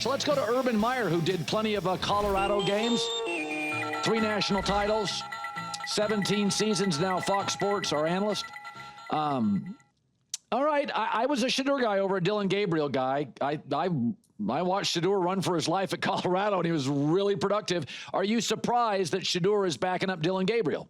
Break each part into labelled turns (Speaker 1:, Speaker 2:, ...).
Speaker 1: So let's go to Urban Meyer, who did plenty of Colorado games, 3 national titles, 17 seasons now, Fox Sports, our analyst. All right, I was a Shedeur guy over a Dillon Gabriel guy. I watched Shedeur run for his life at Colorado, and he was really productive. Are you surprised that Shedeur is backing up Dillon Gabriel?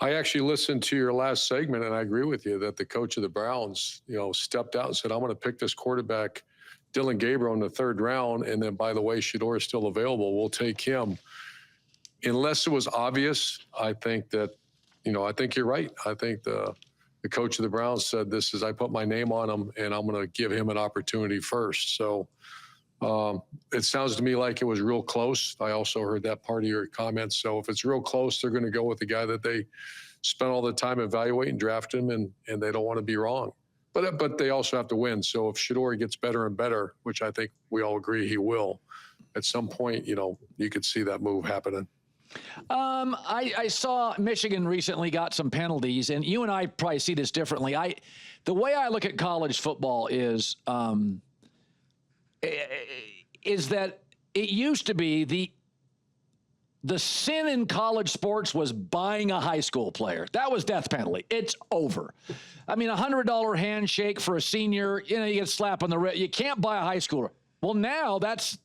Speaker 2: I actually listened to your last segment, and I agree with you that the coach of the Browns, stepped out and said, I'm going to pick this quarterback, Dillon Gabriel, in the 3rd round, and then, by the way, Shedeur is still available. We'll take him. Unless it was obvious, I think that, I think you're right. I think the coach of the Browns said, I put my name on him, and I'm going to give him an opportunity first. So it sounds to me like it was real close. I also heard that part of your comments. So if it's real close, they're going to go with the guy that they spent all the time evaluating, draft him, and they don't want to be wrong. But they also have to win. So if Shedeur gets better and better, which I think we all agree he will, at some point, you could see that move happening.
Speaker 1: I saw Michigan recently got some penalties, and you and I probably see this differently. The way I look at college football is that it used to be the sin in college sports was buying a high school player. That was death penalty. It's over. I mean, $100 handshake for a senior, you get a slap on the wrist. You can't buy a high schooler. Well, now that's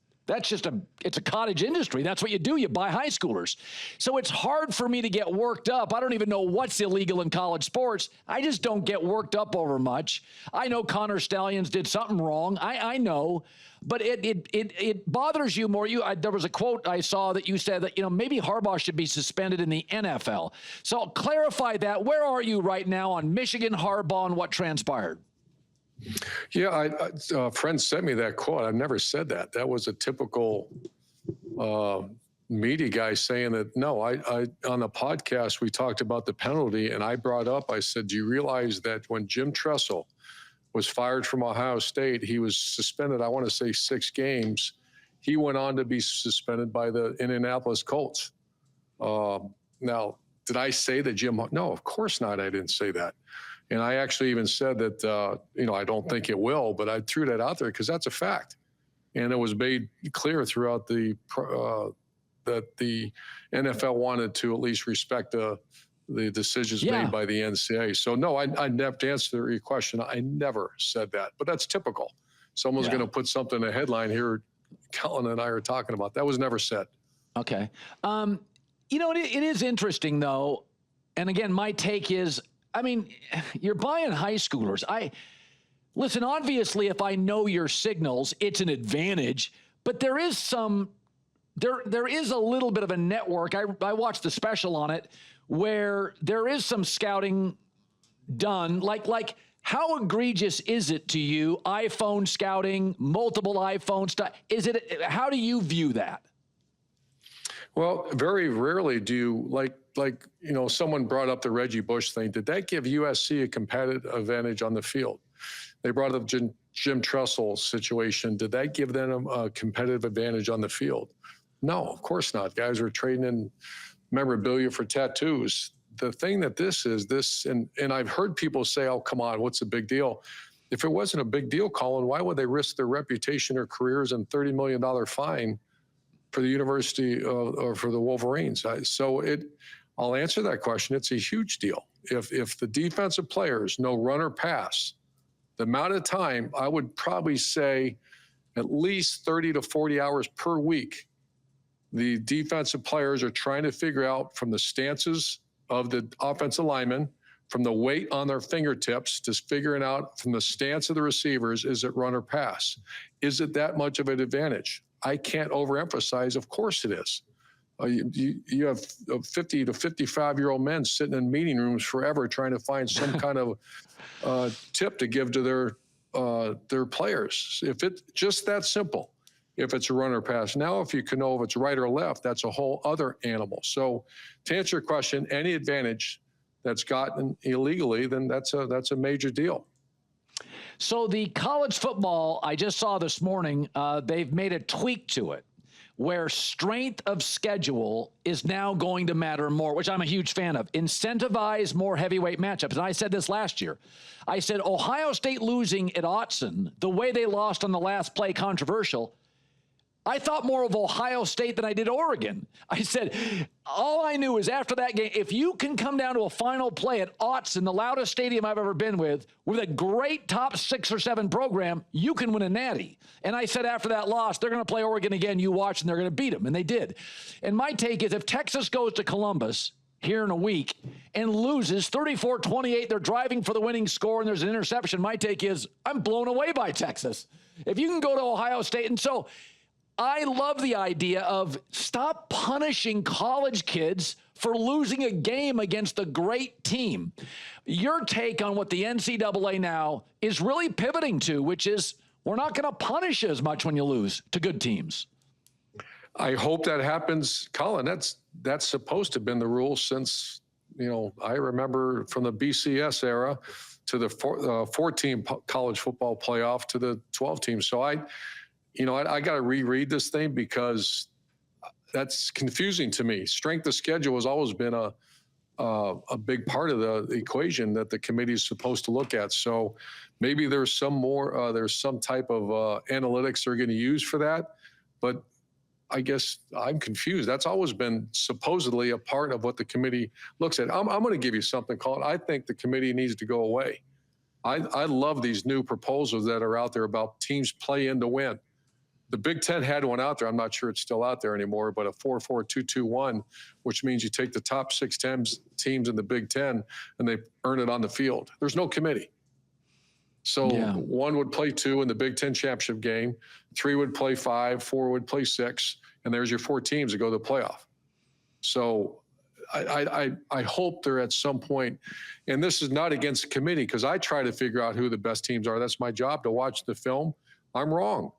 Speaker 1: just it's a cottage industry. That's what you do. You buy high schoolers. So it's hard for me to get worked up. I don't even know what's illegal in college sports. I just don't get worked up over much. I know Connor Stallions did something wrong. I know, but it bothers you more. There was a quote I saw that you said that, maybe Harbaugh should be suspended in the NFL. So clarify that. Where are you right now on Michigan, Harbaugh, and what transpired?
Speaker 2: Yeah, a friend sent me that quote. I've never said that. That was a typical media guy saying that. No, I on the podcast, we talked about the penalty, and I brought up, I said, do you realize that when Jim Tressel was fired from Ohio State, he was suspended, I want to say 6 games. He went on to be suspended by the Indianapolis Colts. Now, did I say that Jim? No, of course not. I didn't say that. And I actually even said that, I don't think it will, but I threw that out there because that's a fact. And it was made clear throughout that the NFL wanted to at least respect the decisions made by the NCAA. So, no, I never, to answer your question, I never said that. But that's typical. Someone's going to put something in a headline here. Colin and I are talking about. That was never said.
Speaker 1: Okay. It is interesting, though. And, again, my take is, you're buying high schoolers. Listen, obviously, if I know your signals, it's an advantage, but there is there is a little bit of a network. I watched the special on it where there is some scouting done. Like how egregious is it to you? iPhone scouting, multiple iPhone stuff. How do you view that?
Speaker 2: Well, very rarely do you, someone brought up the Reggie Bush thing. Did that give USC a competitive advantage on the field? They brought up Jim Tressel's situation. Did that give them a competitive advantage on the field? No, of course not. Guys were trading in memorabilia for tattoos. The thing that this is, and I've heard people say, oh, come on, what's the big deal? If it wasn't a big deal, Colin, why would they risk their reputation or careers and $30 million fine for the university or for the Wolverines? I'll answer that question. It's a huge deal. If the defensive players know run or pass, the amount of time, I would probably say at least 30 to 40 hours per week, the defensive players are trying to figure out from the stances of the offensive linemen, from the weight on their fingertips, to figuring out from the stance of the receivers, is it run or pass? Is it that much of an advantage? I can't overemphasize, of course it is. You have 50 to 55-year-old men sitting in meeting rooms forever trying to find some kind of tip to give to their players. If it's just that simple, if it's a run or pass. Now, if you can know if it's right or left, that's a whole other animal. So to answer your question, any advantage that's gotten illegally, then that's a major deal.
Speaker 1: So the college football, I just saw this morning, they've made a tweak to it where strength of schedule is now going to matter more, which I'm a huge fan of. Incentivize more heavyweight matchups. And I said this last year. I said Ohio State losing at Autzen, the way they lost on the last play, controversial. I thought more of Ohio State than I did Oregon. I said, all I knew is after that game, if you can come down to a final play at Autzen, the loudest stadium I've ever been with a great top 6 or 7 program, you can win a natty. And I said after that loss, they're going to play Oregon again, you watch, and they're going to beat them. And they did. And my take is if Texas goes to Columbus here in a week and loses 34-28, they're driving for the winning score and there's an interception, my take is I'm blown away by Texas. If you can go to Ohio State. And so I love the idea of stop punishing college kids for losing a game against a great team. Your take on what the NCAA now is really pivoting to, which is we're not going to punish as much when you lose to good teams.
Speaker 2: I hope that happens, Colin. That's supposed to have been the rule since, I remember from the BCS era to the 14 college football playoff to the 12 teams. So I got to reread this thing because that's confusing to me. Strength of schedule has always been a big part of the equation that the committee is supposed to look at. So maybe there's some type of analytics they're going to use for that. But I guess I'm confused. That's always been supposedly a part of what the committee looks at. I'm going to give you something, Colin. I think the committee needs to go away. I love these new proposals that are out there about teams play in to win. The Big Ten had one out there. I'm not sure it's still out there anymore, but a 4-4-2-2-1, which means you take the top 6 teams in the Big Ten and they earn it on the field. There's no committee. So 1 would play 2 in the Big Ten championship game, 3 would play 5, 4 would play 6, and there's your 4 teams that go to the playoff. So I hope they're at some point, and this is not against the committee because I try to figure out who the best teams are. That's my job, to watch the film. I'm wrong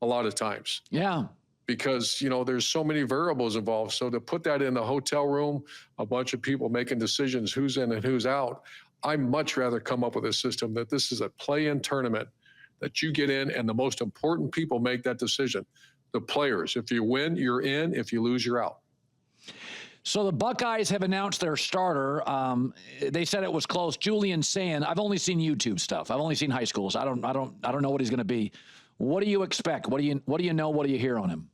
Speaker 2: a lot of times.
Speaker 1: Yeah.
Speaker 2: Because, there's so many variables involved. So to put that in the hotel room, a bunch of people making decisions who's in and who's out, I'd much rather come up with a system that this is a play-in tournament that you get in and the most important people make that decision. The players. If you win, you're in. If you lose, you're out.
Speaker 1: So the Buckeyes have announced their starter. They said it was close. Julian Sayin. I've only seen YouTube stuff. I've only seen high schools. I don't know what he's going to be. What do you expect? What do you know? What do you hear on him?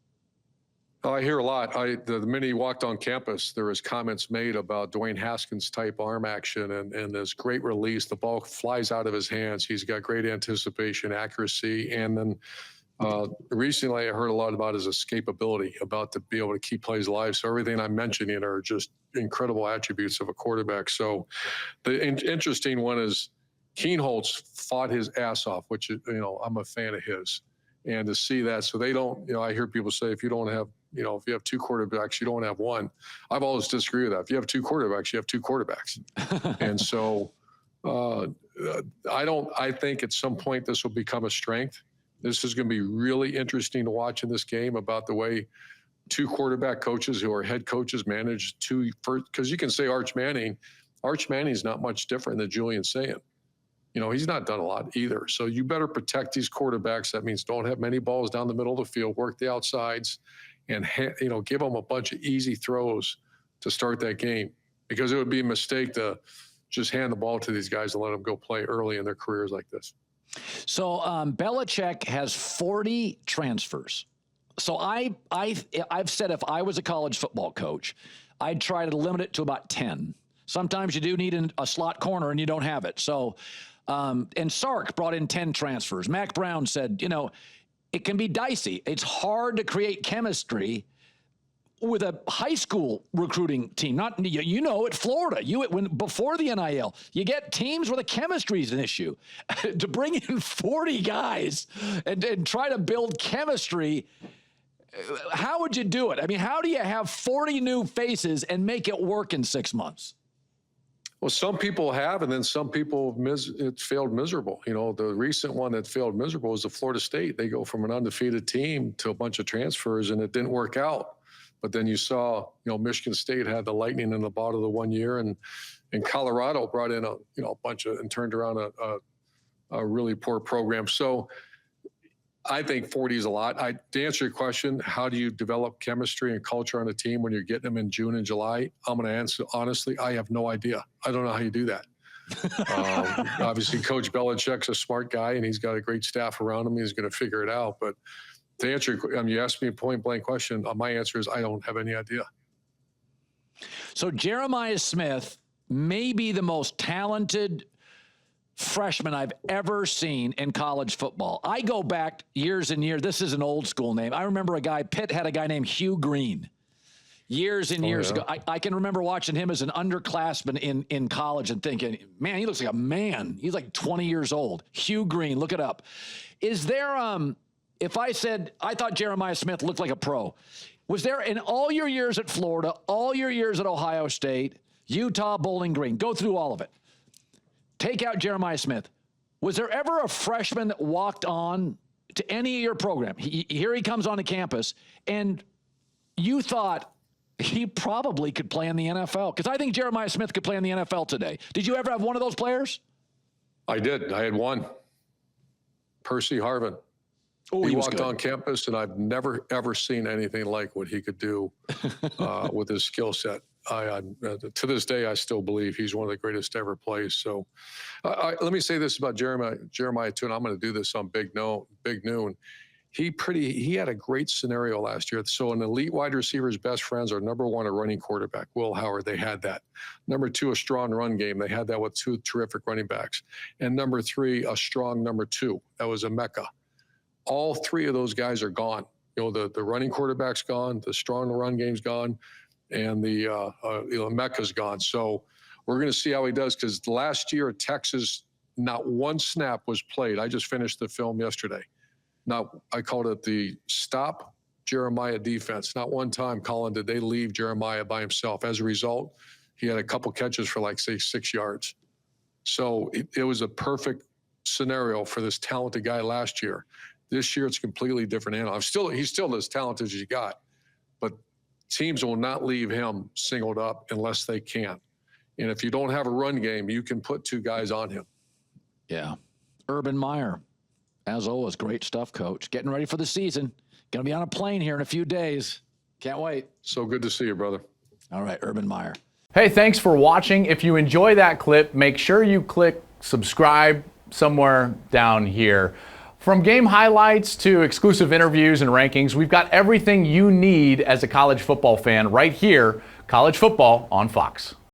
Speaker 2: I hear a lot. The minute he walked on campus, there was comments made about Dwayne Haskins type arm action and this great release. The ball flies out of his hands. He's got great anticipation, accuracy. And then recently I heard a lot about his escapability, about to be able to keep plays alive. So everything I'm mentioning are just incredible attributes of a quarterback. So the interesting one is Keenholz fought his ass off, which, I'm a fan of his. And to see that, so they don't, I hear people say if you don't have, if you have 2 quarterbacks, you don't have one. I've always disagreed with that. If you have 2 quarterbacks, you have 2 quarterbacks. And so I think at some point this will become a strength. This is going to be really interesting to watch in this game about the way 2 quarterback coaches who are head coaches manage because you can say Arch Manning's not much different than Julian Sayin. He's not done a lot either. So you better protect these quarterbacks. That means don't have many balls down the middle of the field, work the outsides, and, give them a bunch of easy throws to start that game. Because it would be a mistake to just hand the ball to these guys and let them go play early in their careers like this.
Speaker 1: So Belichick has 40 transfers. So I've said if I was a college football coach, I'd try to limit it to about 10. Sometimes you do need a slot corner and you don't have it. So and Sark brought in 10 transfers. Mac Brown said, it can be dicey. It's hard to create chemistry with a high school recruiting team. Not, at Florida, before the NIL, you get teams where the chemistry is an issue. To bring in 40 guys and try to build chemistry, how would you do it? I mean, how do you have 40 new faces and make it work in 6 months?
Speaker 2: Well, some people have, and then some people it failed miserable. The recent one that failed miserable was the Florida State. They go from an undefeated team to a bunch of transfers, and it didn't work out. But then you saw, Michigan State had the lightning in the bottle of the 1 year, and Colorado brought in a bunch of and turned around a really poor program. So I think 40 is a lot. To answer your question, how do you develop chemistry and culture on a team when you're getting them in June and July? I'm going to answer honestly, I have no idea. I don't know how you do that. Obviously, Coach Belichick's a smart guy, and he's got a great staff around him. He's going to figure it out. But to answer you asked me a point-blank question. My answer is I don't have any idea.
Speaker 1: So Jeremiah Smith may be the most talented freshman I've ever seen in college football. I go back years and years. This is an old school name. I remember Pitt had a guy named Hugh Green years and years ago. I can remember watching him as an underclassman in college and thinking, man, he looks like a man. He's like 20 years old. Hugh Green, look it up. Is there, if I said, I thought Jeremiah Smith looked like a pro, was there in all your years at Florida, all your years at Ohio State, Utah, Bowling Green, go through all of it. Take out Jeremiah Smith. Was there ever a freshman that walked on to any of your program? Here he comes onto campus, and you thought he probably could play in the NFL? Because I think Jeremiah Smith could play in the NFL today. Did you ever have one of those players?
Speaker 2: I did. I had one. Percy Harvin.
Speaker 1: Oh,
Speaker 2: he walked on campus, and I've never, ever seen anything like what he could do with his skill set. To this day, I still believe he's one of the greatest to ever play. So let me say this about Jeremiah too, and I'm going to do this on Big Noon. He had a great scenario last year. So an elite wide receiver's best friends are number one, a running quarterback, Will Howard. They had that. Number two, a strong run game. They had that with two terrific running backs. And number three, a strong number two. That was a Mecca. All three of those guys are gone. The running quarterback's gone, the strong run game's gone, and the Mecca's gone. So we're going to see how he does, because last year at Texas, not one snap was played. I just finished the film yesterday. I called it the stop Jeremiah defense. Not one time, Colin, did they leave Jeremiah by himself. As a result, he had a couple catches for like, say, 6 yards. So it was a perfect scenario for this talented guy last year. This year, it's a completely different animal. He's still as talented as you got, but teams will not leave him singled up unless they can. And if you don't have a run game, you can put two guys on him.
Speaker 1: Yeah. Urban Meyer, as always, great stuff, Coach. Getting ready for the season. Going to be on a plane here in a few days. Can't wait.
Speaker 2: So good to see you, brother.
Speaker 1: All right, Urban Meyer.
Speaker 3: Hey, thanks for watching. If you enjoy that clip, make sure you click subscribe somewhere down here. From game highlights to exclusive interviews and rankings, we've got everything you need as a college football fan right here, College Football on Fox.